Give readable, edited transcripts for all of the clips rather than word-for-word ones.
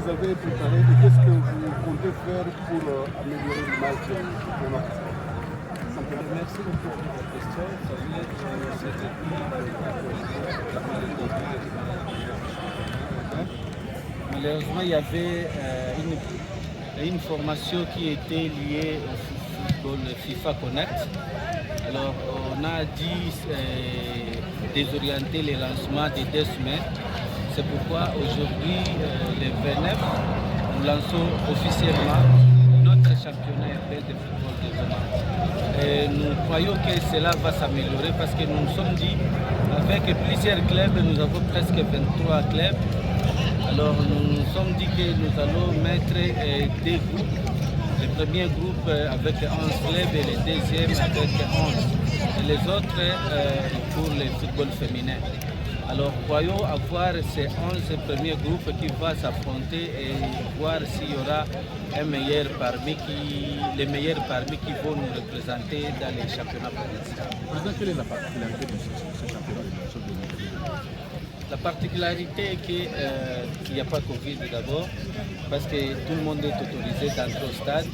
vous avez préparé et qu'est-ce que vous comptez faire pour améliorer l'image du championnat? Merci beaucoup pour votre question. Malheureusement, il y avait une formation qui était liée au football FIFA Connect. Alors, on a dû désorienter les lancements des 2 semaines. C'est pourquoi aujourd'hui, le 29, nous lançons officiellement notre championnat européen de football de zone. Et nous croyons que cela va s'améliorer parce que nous nous sommes dit, avec plusieurs clubs, nous avons presque 23 clubs. Alors nous nous sommes dit que nous allons mettre 2 groupes. Le premier groupe avec 11 clubs et le deuxième avec 11. Et les autres pour le football féminin. Alors voyons avoir ces 11 premiers groupes qui vont s'affronter et voir s'il y aura les meilleurs parmi qui vont nous représenter dans les championnats provinciaux. Président, quelle est la particularité de ce championnat de nations de La particularité est qu'il n'y a pas Covid d'abord, parce que tout le monde est autorisé d'entrer au stade.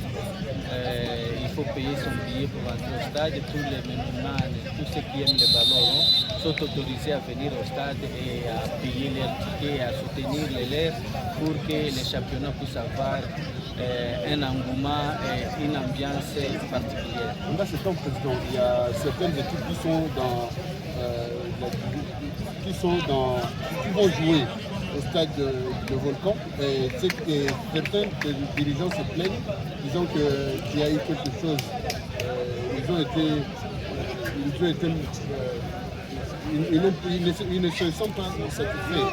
Il faut payer son billet pour entrer au stade. Tous les mélomanes, tous ceux qui aiment le ballon sont autorisés à venir au stade et à payer leurs tickets et à soutenir les leurs pour que les championnats puissent avoir un engouement et une ambiance particulière. Là, c'est ton président. Il y a certaines équipes qui sont qui vont jouer au stade de Volcan. Et certains dirigeants se plaignent, disant qu'il y a eu quelque chose. Ils ne se sont pas satisfaits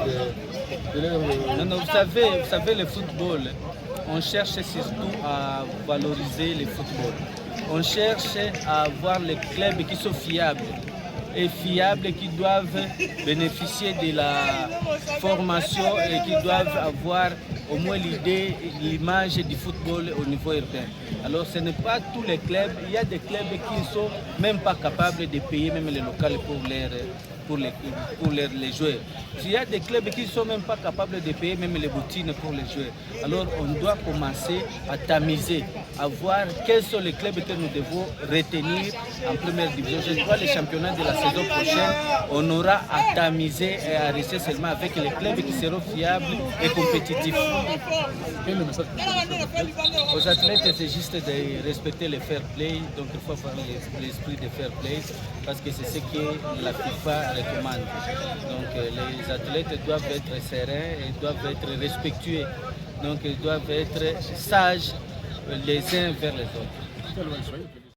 de leur... Non, vous savez, le football, on cherche surtout à valoriser le football. On cherche à avoir les clubs qui sont fiables et qui doivent bénéficier de la formation et qui doivent avoir au moins l'idée, l'image du football au niveau urbain. Alors ce n'est pas tous les clubs, il y a des clubs qui ne sont même pas capables de payer même les locales pour les joueurs. Il y a des clubs qui ne sont même pas capables de payer même les boutines pour les joueurs. Alors on doit commencer à tamiser, à voir quels sont les clubs que nous devons retenir en première division. Je crois que les championnats de la saison prochaine, on aura à tamiser et à rester seulement avec les clubs qui seront fiables et compétitifs. Quel est le message aux athlètes, c'est juste de respecter le fair play. Donc il faut avoir l'esprit de fair play parce que c'est ce que la FIFA recommande. Donc les athlètes doivent être sereins et doivent être respectueux. Donc ils doivent être sages les uns vers les autres.